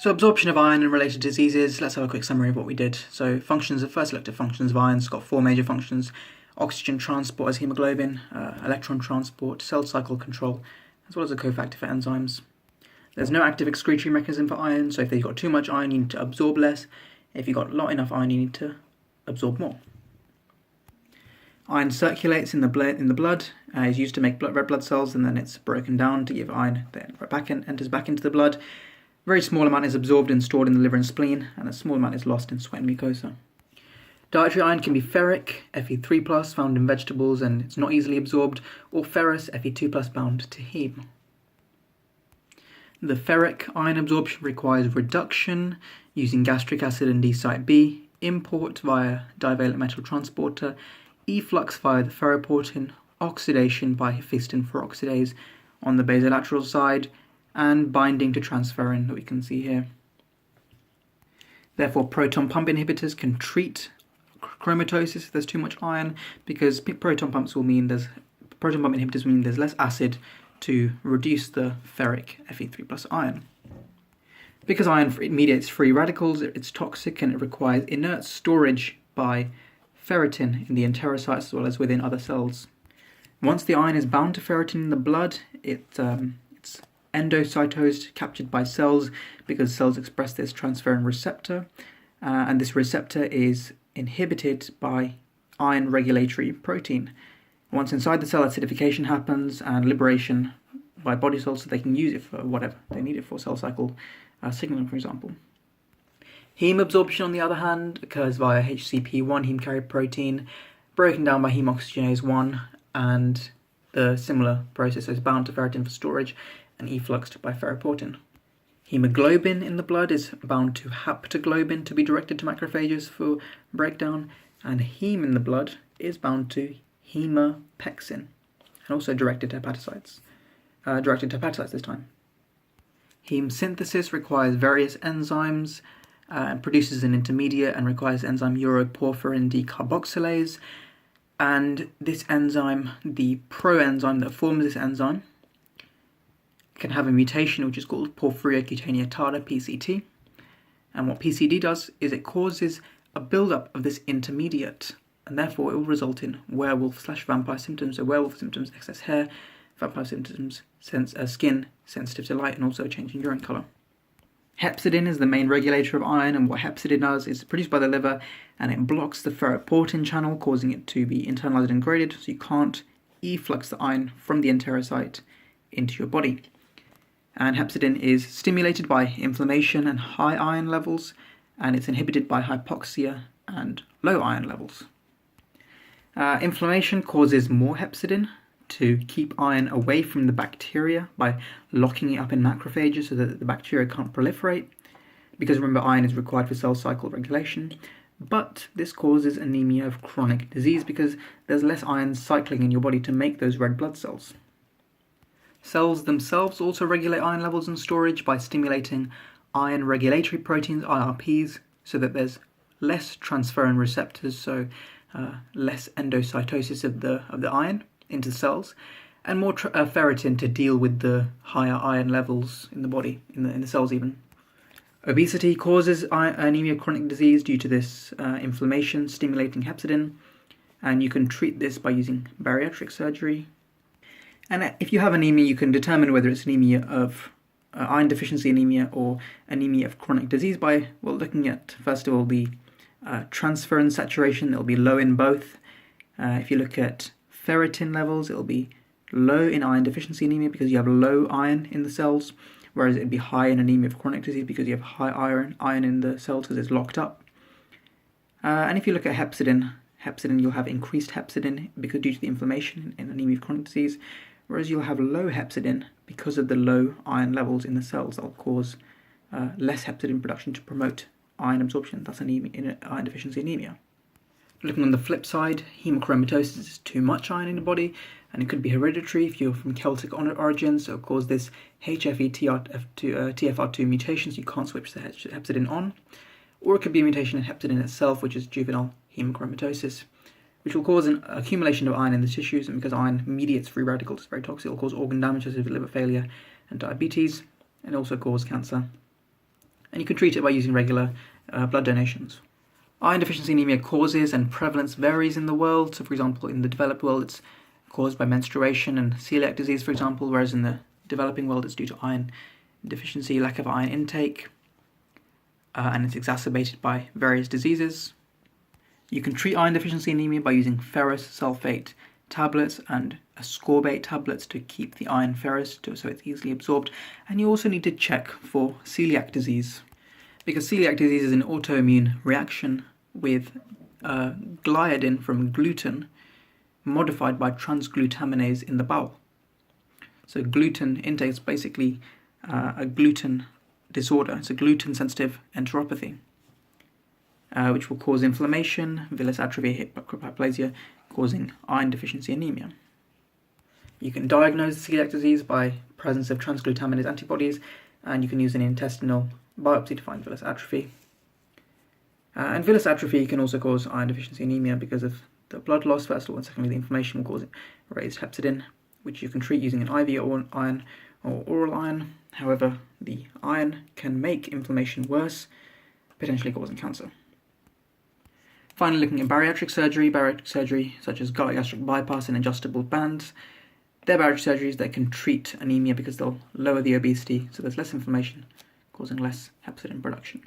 So absorption of iron and related diseases, let's have a quick summary of what we did. So first looked at functions of iron. It's got four major functions: oxygen transport as haemoglobin, electron transport, cell cycle control, as well as a cofactor for enzymes. There's no active excretory mechanism for iron, so if you've got too much iron, you need to absorb less. If you've got not enough iron, you need to absorb more. Iron circulates in the blood, is used to make red blood cells, and then it's broken down to give iron, then enters back into the blood. A very small amount is absorbed and stored in the liver and spleen, and a small amount is lost in sweat and mucosa. Dietary iron can be ferric, Fe3+, found in vegetables and it's not easily absorbed, or ferrous, Fe2+, bound to heme. The ferric iron absorption requires reduction using gastric acid and D-site B, import via divalent metal transporter, efflux via the ferroportin, oxidation by hephaestin peroxidase on the basolateral side, and binding to transferrin that we can see here. Therefore, proton pump inhibitors can treat chromatosis if there's too much iron, because proton pump inhibitors mean there's less acid to reduce the ferric Fe3+ iron. Because iron mediates free radicals, it's toxic and it requires inert storage by ferritin in the enterocytes as well as within other cells. Once the iron is bound to ferritin in the blood, it's endocytosed, captured by cells, because cells express this transferrin receptor, and this receptor is inhibited by iron regulatory protein. Once inside the cell, acidification happens and liberation by body cells so they can use it for whatever they need it for, cell cycle signaling, for example. Heme absorption, on the other hand, occurs via HCP1 heme carrier protein, broken down by heme oxygenase 1, and the similar process is bound to ferritin for storage and effluxed by ferroportin. Haemoglobin in the blood is bound to haptoglobin to be directed to macrophages for breakdown, and heme in the blood is bound to hemopexin and also directed to hepatocytes this time. Heme synthesis requires various enzymes and produces an intermediate and requires enzyme uroporphyrin decarboxylase, and this enzyme, the proenzyme that forms this enzyme, can have a mutation which is called porphyria cutaneous tarda, PCT. And what PCD does is it causes a buildup of this intermediate, and therefore it will result in werewolf/vampire symptoms. So werewolf symptoms, excess hair; vampire symptoms, skin sensitive to light, and also a change in urine colour. Hepcidin is the main regulator of iron, and what hepcidin does is produced by the liver, and it blocks the ferroportin channel, causing it to be internalized and degraded, so you can't efflux the iron from the enterocyte into your body. And hepcidin is stimulated by inflammation and high iron levels, and it's inhibited by hypoxia and low iron levels. Inflammation causes more hepcidin to keep iron away from the bacteria by locking it up in macrophages so that the bacteria can't proliferate, because remember, iron is required for cell cycle regulation. But this causes anemia of chronic disease because there's less iron cycling in your body to make those red blood cells. Cells themselves also regulate iron levels and storage by stimulating iron regulatory proteins, IRPs, so that there's less transferrin receptors, so less endocytosis of the iron into the cells, and more ferritin to deal with the higher iron levels in the body, in the cells even. Obesity causes anemia of chronic disease due to this inflammation stimulating hepcidin, and you can treat this by using bariatric surgery. And if you have anemia, you can determine whether it's anemia of iron deficiency anemia or anemia of chronic disease by looking at, first of all, the transferrin saturation. It'll be low in both. If you look at ferritin levels, it'll be low in iron deficiency anemia because you have low iron in the cells, whereas it'd be high in anemia of chronic disease because you have high iron in the cells because it's locked up. And if you look at hepcidin, you'll have increased hepcidin because due to the inflammation in anemia of chronic disease, whereas you'll have low hepcidin because of the low iron levels in the cells. That'll cause less hepcidin production to promote iron absorption. That's anemia in iron deficiency anemia. Looking on the flip side, hemochromatosis is too much iron in the body, and it could be hereditary if you're from Celtic origin, so it'll cause this TFR2 mutation, so you can't switch the hepcidin on. Or it could be a mutation in hepcidin itself, which is juvenile hemochromatosis, which will cause an accumulation of iron in the tissues, and because iron mediates free radicals, it's very toxic. It will cause organ damage such as liver failure and diabetes, and also cause cancer. and you can treat it by using regular blood donations. Iron deficiency anemia causes and prevalence varies in the world. So, for example, in the developed world, it's caused by menstruation and celiac disease, for example, whereas in the developing world, it's due to iron deficiency, lack of iron intake, and it's exacerbated by various diseases. You can treat iron deficiency anemia by using ferrous sulfate tablets and ascorbate tablets to keep the iron ferrous so it's easily absorbed. And you also need to check for celiac disease, because celiac disease is an autoimmune reaction with gliadin from gluten modified by transglutaminase in the bowel. So gluten intake is basically a gluten disorder. It's a gluten-sensitive enteropathy, which will cause inflammation, villus atrophy, hyperplasia, causing iron deficiency anemia. You can diagnose celiac disease by presence of transglutaminase antibodies, and you can use an intestinal biopsy to find villus atrophy. And villus atrophy can also cause iron deficiency anemia because of the blood loss, first of all, and secondly, the inflammation will cause raised hepcidin, which you can treat using an IV iron or oral iron. However, the iron can make inflammation worse, potentially causing cancer. Finally, looking at bariatric surgery such as gastric bypass and adjustable bands. They're bariatric surgeries that can treat anemia because they'll lower the obesity, so there's less inflammation, causing less hepcidin production.